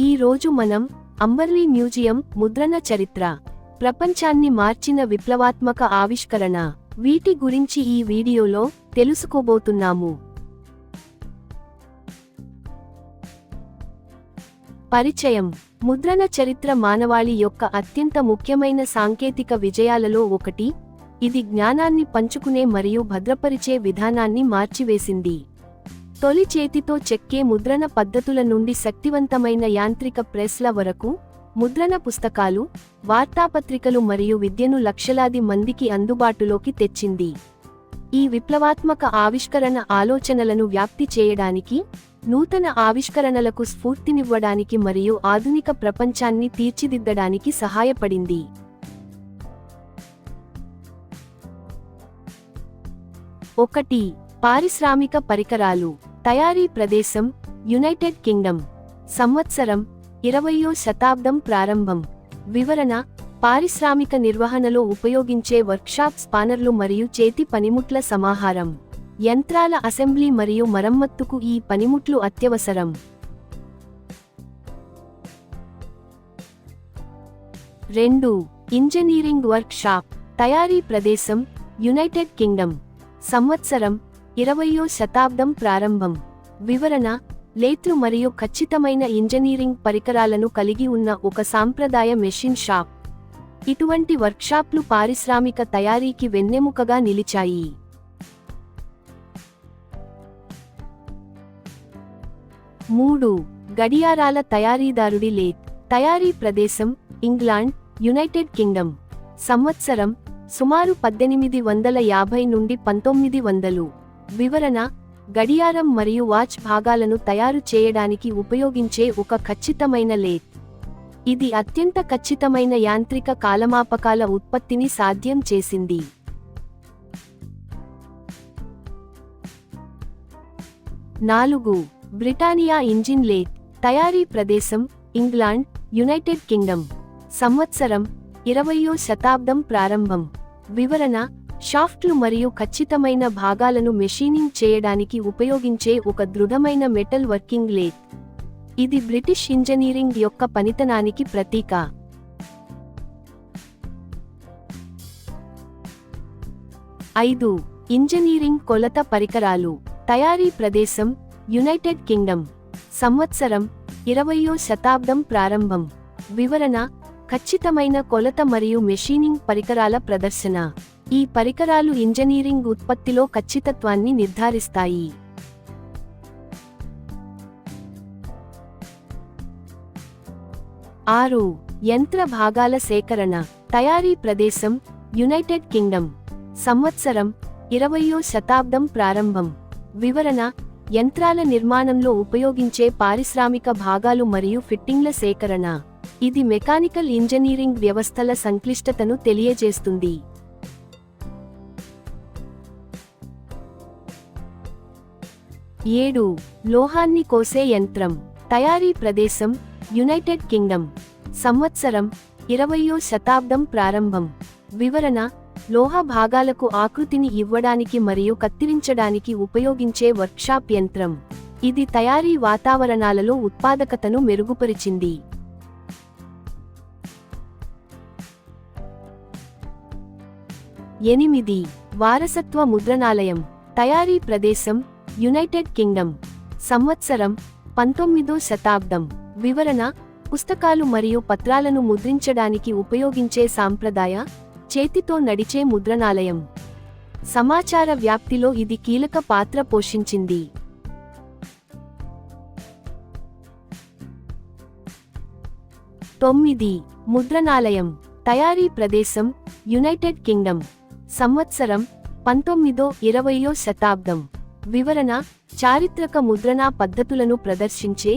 ఈ రోజు మనం అంబర్లీ మ్యూజియం ముద్రణ చరిత్ర, ప్రపంచాన్ని మార్చిన విప్లవాత్మక ఆవిష్కరణ వీటి గురించి ఈ వీడియోలో తెలుసుకోబోతున్నాము. పరిచయం. ముద్రణ చరిత్ర మానవాళి యొక్క అత్యంత ముఖ్యమైన సాంకేతిక విజయాలలో ఒకటి. ఇది జ్ఞానాన్ని పంచుకునే మరియు భద్రపరిచే విధానాన్ని మార్చివేసింది. తొలి చేతితో చెక్కే ముద్రణ పద్ధతుల నుండి శక్తివంతమైన యాంత్రిక ప్రెస్ల వరకు, ముద్రణ పుస్తకాలు, వార్తాపత్రికలు మరియు విద్యను లక్షలాది మందికి అందుబాటులోకి తెచ్చింది. ఈ విప్లవాత్మక ఆవిష్కరణ ఆలోచనలను వ్యాప్తి చేయడానికి, నూతన ఆవిష్కరణలకు స్ఫూర్తినివ్వడానికి మరియు ఆధునిక ప్రపంచాన్ని తీర్చిదిద్దడానికి సహాయపడింది. ఒకటి. పారిశ్రామిక పరికరాలు. తయారీ ప్రదేశం యునైటెడ్ కింగ్డమ్. సంవత్సరం 20వ శతాబ్దం ప్రారంభం. వివరణ: పారిశ్రామిక నిర్వహణలో ఉపయోగించే వర్క్షాప్ స్పానర్లు మరియు చేతి పనిముట్ల సమాహారం. యంత్రాల అసెంబ్లీ మరియు మరమ్మతుకు ఈ పనిముట్లు అత్యవసరం. 2. Engineering work shop. తయారీ ప్రదేశం యునైటెడ్ కింగ్డమ్. సంవత్సరం 20వ శతాబ్దం ప్రారంభం. వివరణ: లేత్లు మరియు ఖచ్చితమైన ఇంజనీరింగ్ పరికరాలను కలిగి ఉన్న ఒక సాంప్రదాయ మెషిన్ షాప్. ఇటువంటి వర్క్షాప్లు పారిశ్రామిక తయారీకి వెన్నెముకగా నిలిచాయి. 3. గడియారాల తయారీదారుడి లేత్. తయారీ ప్రదేశం ఇంగ్లాండ్, యునైటెడ్ కింగ్డమ్. సంవత్సరం సుమారు 1850 నుండి 1900. వివరణ: గడియారం మరియు వాచ్ భాగాలను తయారు చేయడానికి ఉపయోగించే ఒక ఖచ్చితమైన లేత్. ఇది అత్యంత ఖచ్చితమైన యాంత్రిక కాలమాపకాల ఉత్పత్తిని సాధ్యం చేసింది. 4. Britannia engine lathe. తయారీ ప్రదేశం ఇంగ్లాండ్, యునైటెడ్ కింగ్డమ్. సంవత్సరం 20వ శతాబ్దం ప్రారంభం. వివరణ: షాఫ్ట్లు మరియు ఖచ్చితమైన భాగాలను మెషీనింగ్ చేయడానికి ఉపయోగించే ఒక దృఢమైన మెటల్ వర్కింగ్ లేత్. ఇది బ్రిటిష్ ఇంజనీరింగ్ యొక్క పనితనానికి ప్రతీక. 5. ఇంజనీరింగ్ కొలత పరికరాలు. తయారీ ప్రదేశం యునైటెడ్ కింగ్డమ్. సంవత్సరం 20వ శతాబ్దం ప్రారంభం. వివరణ: ఖచ్చితమైన కొలత మరియు మెషీనింగ్ పరికరాల ప్రదర్శన. ఈ పరికరాలు ఇంజనీరింగ్ ఉత్పత్తిలో ఖచ్చితత్వాన్ని నిర్ధారిస్తాయి. 6. యంత్ర భాగాల సేకరణ. తయారీ ప్రదేశం యునైటెడ్ కింగ్డమ్. సంవత్సరం 20వ శతాబ్దం ప్రారంభం. వివరణ: యంత్రాల నిర్మాణంలో ఉపయోగించే పారిశ్రామిక భాగాలు మరియు ఫిట్టింగ్ల సేకరణ. ఇది మెకానికల్ ఇంజనీరింగ్ వ్యవస్థల సంక్లిష్టతను తెలియజేస్తుంది. 7. లోహాన్ని కోసే యంత్రం. తయారీ ప్రదేశం యునైటెడ్ కింగ్డమ్. సంవత్సరం 20వ శతాబ్దం ప్రారంభం. వివరణ: లోహ భాగాలకు ఆకృతిని ఇవ్వడానికి మరియు కత్తిరించడానికి ఉపయోగించే వర్క్షాప్ యంత్రం. ఇది తయారీ వాతావరణాలలో ఉత్పాదకతను మెరుగుపరిచింది. 8. వారసత్వ ముద్రణాలయం. తయారీ ప్రదేశం యునైటెడ్ కింగ్డమ్. సంవత్సరం 19వ శతాబ్దం. వివరణ: పుస్తకాలు మరియు పత్రాలను ముద్రించడానికి ఉపయోగించే సాంప్రదాయ, చేతితో నడిచే ముద్రణాలయం. సమాచార వ్యాప్తిలో ఇది కీలక పాత్ర పోషించింది. 9. ముద్రణాలయం. తయారీ ప్రదేశం యునైటెడ్ కింగ్డమ్. సంవత్సరం 19వ-20వ శతాబ్దం. వివరణ: చారిత్రక ముద్రణా పద్ధతులను ప్రదర్శించే,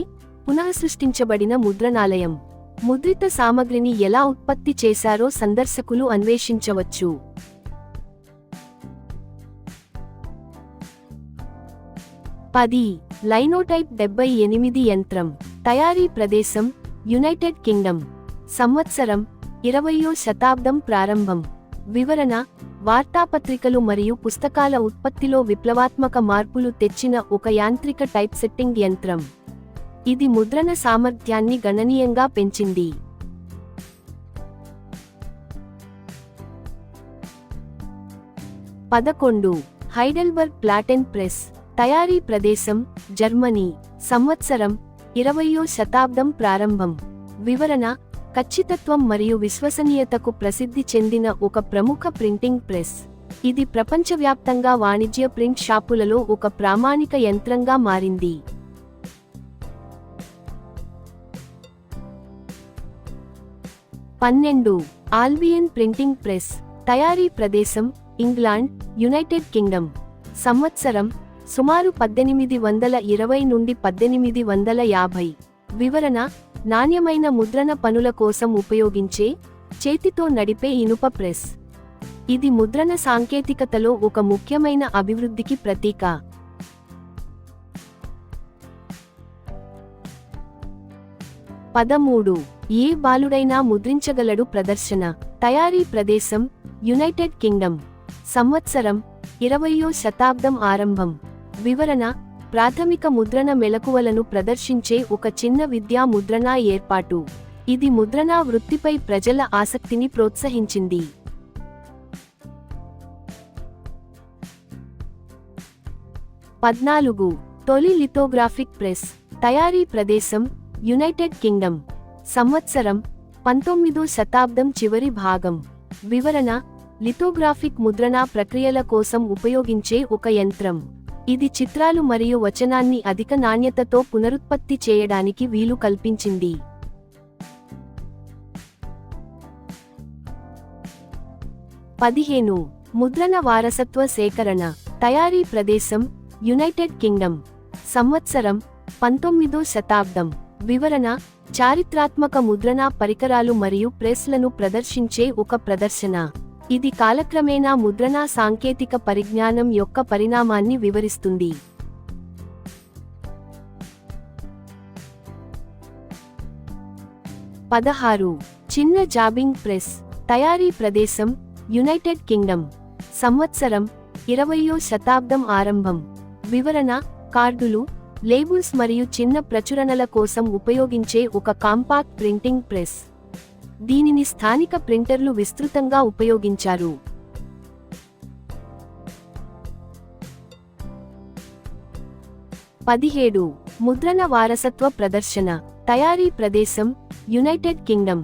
పునఃసృష్టించబడిన ముద్రణాలయం. ముద్రిత సామగ్రిని ఎలా ఉత్పత్తి చేశారో సందర్శకులు అన్వేషించవచ్చు. 10. లైనోటైప్ 78 యంత్రం. తయారీ ప్రదేశం యునైటెడ్ కింగ్డమ్. సంవత్సరం 20వ శతాబ్దం ప్రారంభం. వివరణ: వార్తాపత్రికలు మరియు పుస్తకాల ఉత్పత్తిలో విప్లవాత్మక మార్పులు తెచ్చిన ఒక యాంత్రిక టైప్సెట్టింగ్ యంత్రం. ఇది ముద్రణ సామర్థ్యాన్ని గణనీయంగా పెంచింది. 11. Heidelberg platen press. తయారీ ప్రదేశం జర్మనీ. సంవత్సరం 20వ శతాబ్దం ప్రారంభం. వివరణ: ఖచ్చితత్వం మరియు విశ్వసనీయతకు ప్రసిద్ధి చెందిన ఒక ప్రముఖ ప్రింటింగ్ ప్రెస్. ఇది ప్రపంచవ్యాప్తంగా వాణిజ్య ప్రింట్ షాపులలో ఒక ప్రామాణిక యంత్రంగా మారింది. 12. ఆల్బియన్ ప్రింటింగ్ ప్రెస్. తయారీ ప్రదేశం ఇంగ్లాండ్, యునైటెడ్ కింగ్డమ్. సంవత్సరం సుమారు 1820 నుండి 1850. వివరణ: నాణ్యమైన ముద్రణ పనుల కోసం ఉపయోగించే చేతితో నడిపే ఇనుప ప్రెస్. ఇది ముద్రణ సాంకేతికతలో ఒక ముఖ్యమైన అభివృద్ధికి ప్రతీక. 13. ఏ బాలుడైనా ముద్రించగలడు ప్రదర్శన. తయారీ ప్రదేశం యునైటెడ్ కింగ్డమ్. సంవత్సరం 20వ శతాబ్దం ఆరంభం. వివరణ: ప్రాథమిక ముద్రణ మెలకువలను ప్రదర్శించే ఒక చిన్న విద్యా ముద్రణా ఏర్పాటు. ఇది ముద్రణా వృత్తిపై ప్రజల ఆసక్తిని ప్రోత్సహించింది. 14. తొలి లిథోగ్రాఫిక్ ప్రెస్. తయారీ ప్రదేశం యునైటెడ్ కింగ్డమ్. సంవత్సరం 19వ శతాబ్దం చివరి భాగం. వివరణ: లిథోగ్రాఫిక్ ముద్రణా ప్రక్రియల కోసం ఉపయోగించే ఒక యంత్రం. ఇది చిత్రాలు మరియు వచనాన్ని అధిక నాణ్యతతో పునరుత్పత్తి చేయడానికి వీలు కల్పించింది. 15. ముద్రణ వారసత్వ సేకరణ. తయారీ ప్రదేశం యునైటెడ్ కింగ్డమ్. సంవత్సరం 19వ శతాబ్దం. వివరణ: చారిత్రాత్మక ముద్రణా పరికరాలు మరియు ప్రెస్లను ప్రదర్శించే ఒక ప్రదర్శన. ఇది కాలక్రమేణా ముద్రణా సాంకేతిక పరిజ్ఞానం యొక్క పరిణామాన్ని వివరిస్తుంది. 16. చిన్న జాబింగ్ ప్రెస్. తయారీ ప్రదేశం యునైటెడ్ కింగ్డమ్. సంవత్సరం 20వ శతాబ్దం ఆరంభం. వివరణ: కార్డులు, లేబుల్స్ మరియు చిన్న ప్రచురణల కోసం ఉపయోగించే ఒక కాంపాక్ట్ ప్రింటింగ్ ప్రెస్. దీనిని స్థానిక ప్రింటర్లు విస్తృతంగా ఉపయోగించారు. 17. ముద్రణ వారసత్వ ప్రదర్శన. తయారీ ప్రదేశం యునైటెడ్ కింగ్డమ్.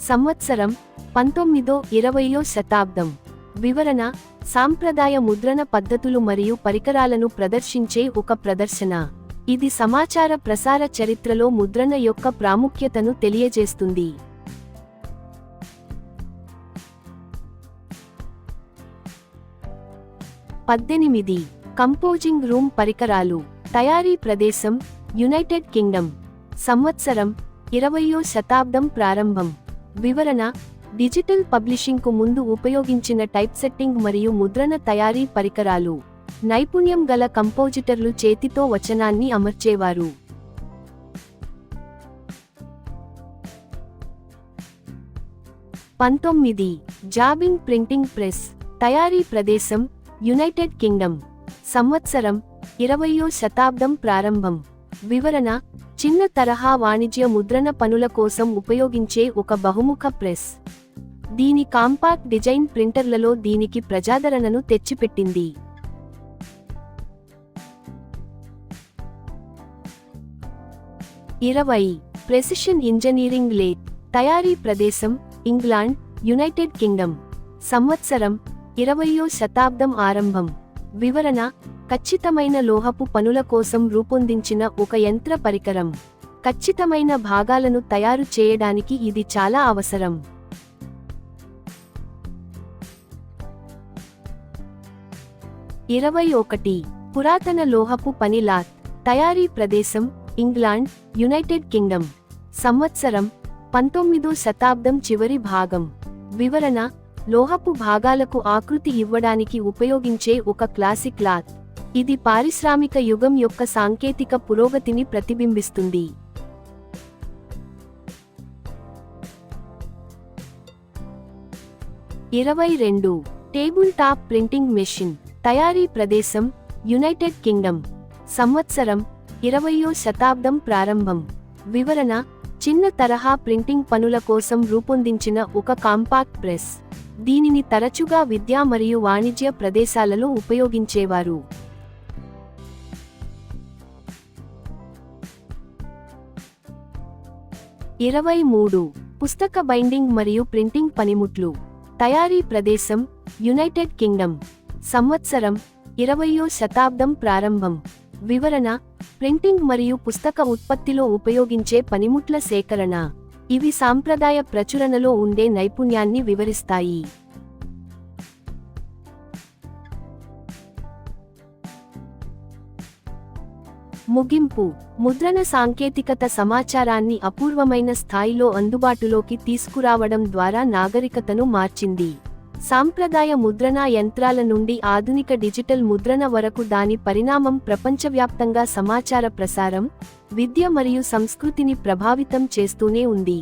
సంవత్సరం 19వ-20వ శతాబ్దం. వివరణ: సాంప్రదాయ ముద్రణ పద్ధతులు మరియు పరికరాలను ప్రదర్శించే ఒక ప్రదర్శన. ఇది సమాచార ప్రసార చరిత్రలో ముద్రణ యొక్క ప్రాముఖ్యతను తెలియజేస్తుంది. 18. కంపోజింగ్ రూమ్ పరికరాలు. తయారీ ప్రదేశం యునైటెడ్ కింగ్డమ్. సంవత్సరం 20వ శతాబ్దం ప్రారంభం. వివరణ: డిజిటల్ పబ్లిషింగ్కు ముందు ఉపయోగించిన టైప్సెట్టింగ్ మరియు ముద్రణ తయారీ పరికరాలు. నైపుణ్యం గల కంపోజిటర్లు చేతితో వచనాన్ని అమర్చేవారు. 19. జాబింగ్ ప్రింటింగ్ ప్రెస్. తయారీ ప్రదేశం యునైటెడ్ కింగ్డమ్. సంవత్సరం 20వ శతాబ్దం ప్రారంభం. వివరణ: చిన్న తరహా వాణిజ్య ముద్రణ పనుల కోసం ఉపయోగించే ఒక బహుముఖ ప్రెస్. దీని కాంపాక్ట్ డిజైన్ ప్రింటర్లలో దీనికి ప్రజాదరణను తెచ్చిపెట్టింది. 20. Precision engineering lathe. తయారీ ప్రదేశం ఇంగ్లాండ్, యునైటెడ్ కింగ్డమ్. సంవత్సరం 20వ శతాబ్దం ఆరంభం. వివరణ: ఖచ్చితమైన లోహపు పనుల కోసం రూపొందించిన ఒక యంత్ర పరికరం. ఖచ్చితమైన భాగాలను తయారు చేయడానికి ఇది చాలా అవసరం. 21. పురాతన లోహపు పని లాత్. తయారీ ప్రదేశం ఇంగ్లాండ్, యునైటెడ్ కింగ్డమ్. సంవత్సరం 19వ శతాబ్దం చివరి భాగం. వివరణ: లోహపు భాగాలకు ఆకృతి ఇవ్వడానికి ఉపయోగించే ఒక క్లాసిక్ లాత్. ఇది పారిశ్రామిక యుగం యొక్క సాంకేతిక పురోగతిని ప్రతిబింబిస్తుంది. 22. Table top printing machine. తయారీ ప్రదేశం యునైటెడ్ కింగ్డమ్. సంవత్సరం 20వ శతాబ్దం ప్రారంభం. వివరణ: చిన్న తరహా ప్రింటింగ్ పనుల కోసం రూపొందించిన ఒక కాంపాక్ట్ ప్రెస్. దీనిని తరచుగా విద్యా మరియు వాణిజ్య ప్రదేశాలలో ఉపయోగించేవారు. పుస్తక బైండింగ్ మరియు ప్రింటింగ్ పనిముట్లు. తయారీ ప్రదేశం: యునైటెడ్ కింగ్డమ్. సంవత్సరం: 20వ శతాబ్దం ప్రారంభం. వివరణ: ప్రింటింగ్ మరియు పుస్తక ఉత్పత్తిలో ఉపయోగించే పనిముట్ల సేకరణ. ఇవి సాంప్రదాయ ప్రచురణలో ఉండే నైపుణ్యాన్ని వివరిస్తాయి. ముగింపు: ముద్రణ సాంకేతికత సమాచారాన్ని అపూర్వమైన స్థాయిలో అందుబాటులోకి తీసుకురావడం ద్వారా నాగరికతను మార్చింది. సాంప్రదాయ ముద్రణా యంత్రాల నుండి ఆధునిక డిజిటల్ ముద్రణ వరకు దాని పరిణామం ప్రపంచవ్యాప్తంగా సమాచార ప్రసారం, విద్య మరియు సంస్కృతిని ప్రభావితం చేస్తూనే ఉంది.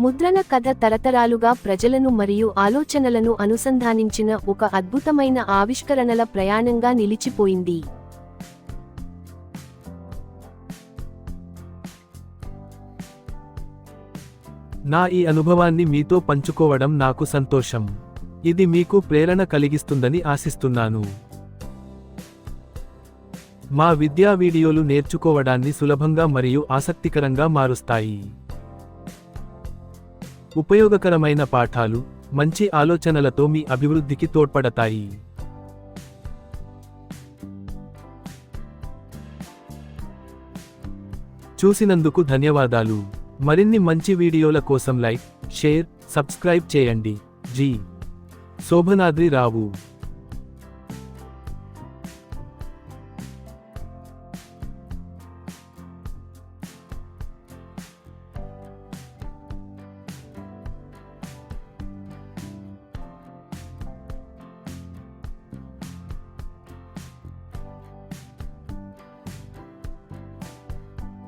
ముద్రణ కథ తరతరాలుగా ప్రజలను మరియు ఆలోచనలను అనుసంధానించిన ఒక అద్భుతమైన ఆవిష్కరణల ప్రయాణంగా నిలిచిపోయింది. నా ఈ అనుభవాన్ని మీతో పంచుకోవడం నాకు సంతోషం. ఇది మీకు ప్రేరణ కలిగిస్తుందని ఆశిస్తున్నాను. మా విద్యా వీడియోలు నేర్చుకోవడాన్ని సులభంగా మరియు ఆసక్తికరంగా మారుస్తాయి. ఉపయోగకరమైన పాఠాలు, మంచి ఆలోచనలతో మీ అభివృద్ధికి తోడ్పడతాయి. చూసినందుకు ధన్యవాదాలు. మరిన్ని మంచి వీడియోల కోసం లైక్, షేర్, సబ్స్క్రైబ్ చేయండి. జి. శోభనాద్రి రావు.